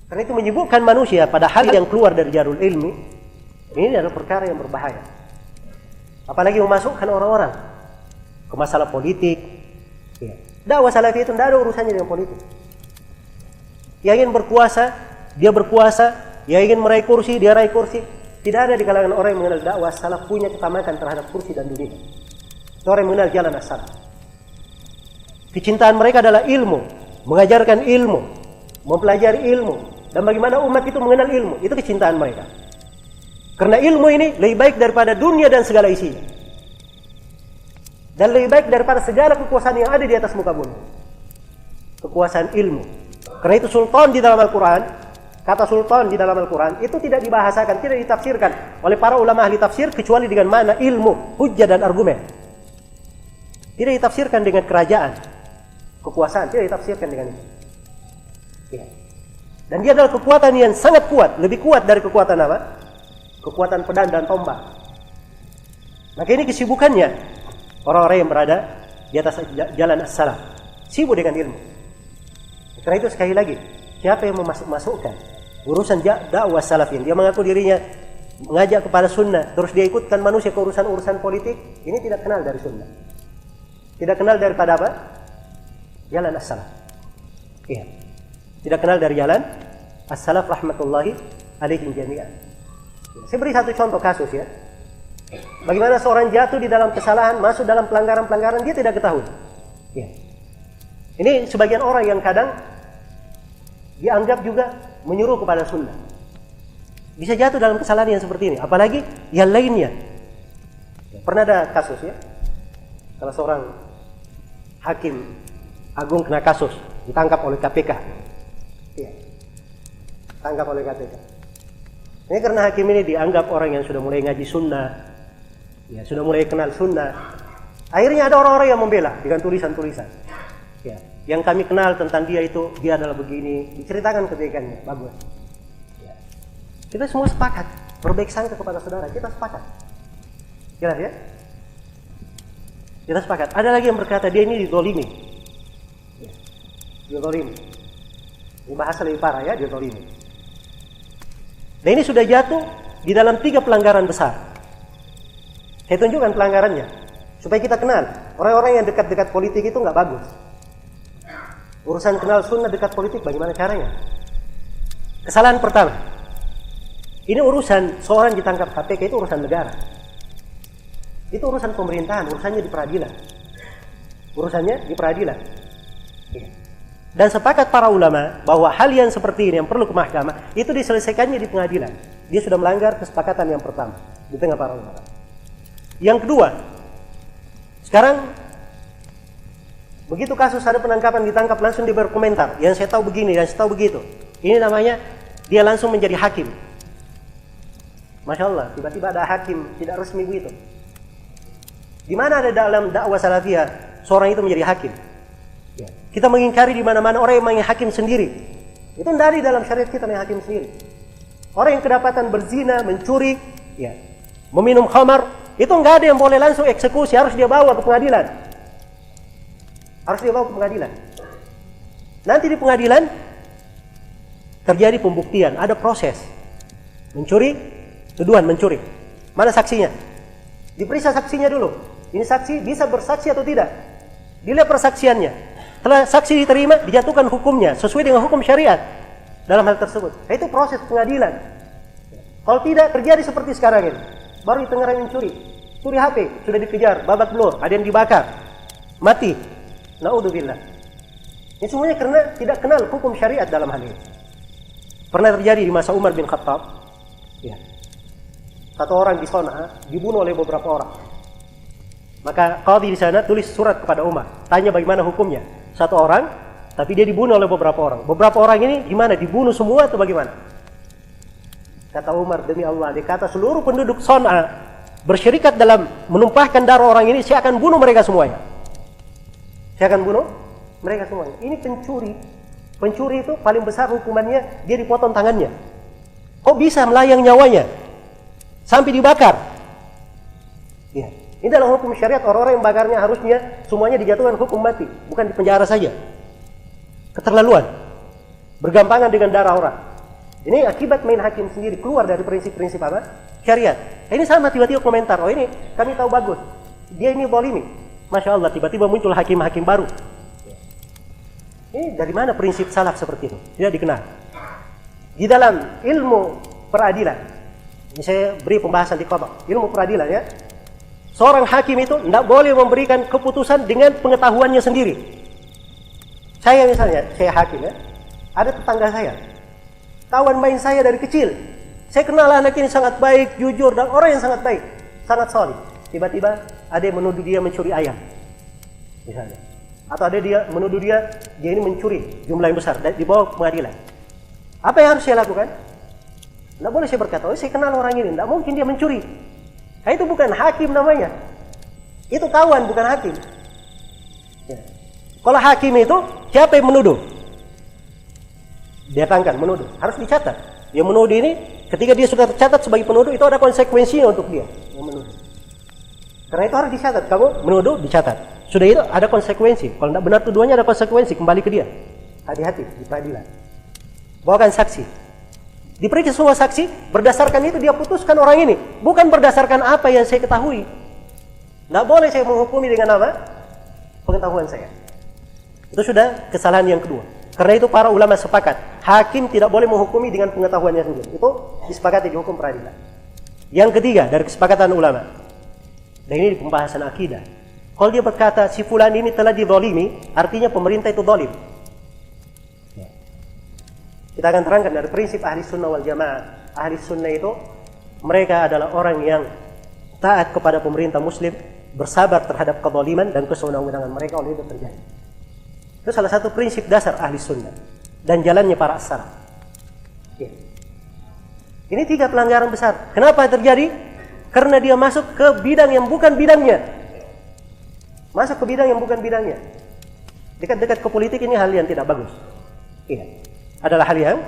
Karena itu menyibukkan manusia pada hal yang keluar dari jalur ilmi, ini adalah perkara yang berbahaya. Apalagi memasukkan orang-orang ke masalah politik. Ya. Dakwah salafi itu tidak ada urusannya dengan politik. Yang ingin berkuasa, dia berkuasa. Yang ingin meraih kursi, dia raih kursi. Tidak ada di kalangan orang yang mengenal dakwah salaf punya ketamakan terhadap kursi dan dunia. Itu orang yang mengenal jalan as-salaf. Kecintaan mereka adalah ilmu, mengajarkan ilmu, mempelajari ilmu, dan bagaimana umat itu mengenal ilmu. Itu kecintaan mereka. Karena ilmu ini lebih baik daripada dunia dan segala isinya. Dan lebih baik daripada segala kekuasaan yang ada di atas muka bumi. Kekuasaan ilmu. Karena itu sultan di dalam Al-Quran, kata sultan di dalam Al-Quran itu tidak dibahasakan, tidak ditafsirkan oleh para ulama ahli tafsir kecuali dengan mana ilmu, hujjah dan argumen. Tidak ditafsirkan dengan kerajaan, kekuasaan, tidak ditafsirkan dengan itu. Ya. Dan dia adalah kekuatan yang sangat kuat, lebih kuat dari kekuatan apa? Kekuatan pedang dan tombak. Maka ini kesibukannya orang-orang yang berada di atas jalan as-salaf, sibuk dengan ilmu. Karena itu sekali lagi, siapa yang memasukkan urusan dakwah salafin, dia mengaku dirinya mengajak kepada sunnah, terus dia ikutkan manusia ke urusan-urusan politik, ini tidak kenal dari sunnah. Tidak kenal daripada apa? Jalan as-salaf. Iya. Tidak kenal dari jalan as-salaf rahmatullahi alaihim jami'an. Saya beri satu contoh kasus ya. Bagaimana seorang jatuh di dalam kesalahan, masuk dalam pelanggaran-pelanggaran, dia tidak ketahui. Ya. Ini sebagian orang yang kadang dianggap juga menyuruh kepada sunnah. Bisa jatuh dalam kesalahan yang seperti ini. Apalagi yang lainnya. Pernah ada kasus ya. Kalau seorang hakim agung kena kasus, ditangkap oleh KPK. Ya. Tangkap oleh KPK. Ini karena hakim ini dianggap orang yang sudah mulai ngaji sunnah, ya, sudah mulai kenal sunnah. Akhirnya ada orang-orang yang membela dengan tulisan-tulisan. Ya, yang kami kenal tentang dia itu, dia adalah begini, diceritakan kebaikannya, bagus. Ya. Kita semua sepakat, berbaik sangka kepada saudara, kita sepakat. Jelas ya? Kita sepakat. Ada lagi yang berkata dia ini dizolimi. Ya. Dizolimi. Ini bahasa lebih parah ya, dizolimi. Dan ini sudah jatuh di dalam 3 pelanggaran besar. Saya tunjukkan pelanggarannya supaya kita kenal. Orang-orang yang dekat-dekat politik itu nggak bagus. Urusan kenal sunnah dekat politik bagaimana caranya? Kesalahan pertama. Ini urusan seorang ditangkap KPK, itu urusan negara. Itu urusan pemerintahan, urusannya di peradilan. Urusannya di peradilan. Dan sepakat para ulama bahwa hal yang seperti ini yang perlu ke mahkamah itu diselesaikannya di pengadilan. Dia sudah melanggar kesepakatan yang pertama di tengah para ulama. Yang kedua, sekarang begitu kasus ada penangkapan, ditangkap langsung dia berkomentar. Yang saya tahu begini, yang saya tahu begitu. Ini namanya dia langsung menjadi hakim. Masya Allah, tiba-tiba ada hakim tidak resmi begitu. Di mana ada dalam dakwah salafiyah seorang itu menjadi hakim? Ya. Kita mengingkari di mana-mana orang yang menjadi hakim sendiri. Itu tidak ada dalam syariat kita menjadi hakim sendiri. Orang yang kedapatan berzina, mencuri, ya, meminum khamar, itu nggak ada yang boleh langsung eksekusi, harus dia bawa ke pengadilan. Harus dia bawa ke pengadilan. Nanti di pengadilan terjadi pembuktian, ada proses. Mencuri, tuduhan mencuri. Mana saksinya? Diperiksa saksinya dulu. Ini saksi bisa bersaksi atau tidak? Dilihat persaksiannya. Setelah saksi diterima, dijatuhkan hukumnya sesuai dengan hukum syariat dalam hal tersebut. Nah, itu proses pengadilan. Kalau tidak terjadi seperti sekarang ini, baru di Tangerang mencuri HP, sudah dikejar, babak belur, ada yang dibakar, mati. Naudzubillah. Ini semuanya karena tidak kenal hukum syariat dalam hal ini. Pernah terjadi di masa Umar bin Khattab. Ya. Satu orang di Sana'a dibunuh oleh beberapa orang. Maka qadhi di sana tulis surat kepada Umar, tanya bagaimana hukumnya. Satu orang, tapi dia dibunuh oleh beberapa orang. Beberapa orang ini gimana? Dibunuh semua atau bagaimana? Kata Umar, demi Allah, dia kata seluruh penduduk Sana'a bersyirikat dalam menumpahkan darah orang ini, saya akan bunuh mereka semuanya. Saya akan bunuh mereka semuanya. Ini pencuri. Pencuri itu paling besar hukumannya, dia dipotong tangannya. Kok bisa melayang nyawanya? Sampai dibakar. Ya. Ini dalam hukum syariat, orang-orang yang bakarnya harusnya semuanya dijatuhkan hukum mati, bukan di penjara saja. Keterlaluan. Bergampangan dengan darah orang. Ini akibat main hakim sendiri, keluar dari prinsip-prinsip apa? Syariat. Ini sama tiba-tiba komentar, oh ini kami tahu bagus, dia ini zalimi. Masya Allah, tiba-tiba muncul hakim-hakim baru. Ini dari mana prinsip salaf seperti itu? Tidak dikenal. Di dalam ilmu peradilan, ini saya beri pembahasan di qadha, ilmu peradilan ya. Seorang hakim itu tidak boleh memberikan keputusan dengan pengetahuannya sendiri. Saya misalnya, saya hakim ya, ada tetangga saya, kawan main saya dari kecil. Saya kenal anak ini sangat baik, jujur, dan orang yang sangat baik, sangat soleh. Tiba-tiba ada yang menuduh dia mencuri ayam, misalnya. Atau ada dia menuduh dia ini mencuri jumlah yang besar, di bawah pengadilan. Apa yang harus saya lakukan? Tidak boleh saya berkata, oh saya kenal orang ini, tidak mungkin dia mencuri. Nah, itu bukan hakim namanya. Itu kawan, bukan hakim. Ya. Kalau hakim itu, siapa yang menuduh? Datangkan, menuduh. Harus dicatat. Dia menuduh ini, ketika dia sudah tercatat sebagai penuduh, itu ada konsekuensinya untuk dia yang menuduh. Karena itu harus dicatat. Kamu menuduh, dicatat. Sudah itu ada konsekuensi. Kalau tidak benar tuduhannya ada konsekuensi, kembali ke dia. Hati-hati di peradilan. Bawakan saksi. Diperiksa semua saksi, berdasarkan itu dia putuskan orang ini. Bukan berdasarkan apa yang saya ketahui. Tidak boleh saya menghukumi dengan apa? Pengetahuan saya. Itu sudah kesalahan yang kedua. Karena itu para ulama sepakat, hakim tidak boleh menghukumi dengan pengetahuannya sendiri. Itu disepakati di hukum peradilan. Yang ketiga dari kesepakatan ulama, dan ini di pembahasan akidah, kalau dia berkata si fulan ini telah dizalimi, artinya pemerintah itu zalim. Kita akan terangkan dari prinsip ahli sunnah wal jamaah. Ahli sunnah itu mereka adalah orang yang taat kepada pemerintah muslim, bersabar terhadap kezaliman dan kesewenang-wenangan mereka oleh itu terjadi. Itu salah satu prinsip dasar ahli sunnah dan jalannya para as-salaf. Ya. Ini 3 pelanggaran besar. Kenapa terjadi? Karena dia masuk ke bidang yang bukan bidangnya. Masuk ke bidang yang bukan bidangnya. Dekat-dekat ke politik ini hal yang tidak bagus. Iya. Adalah hal yang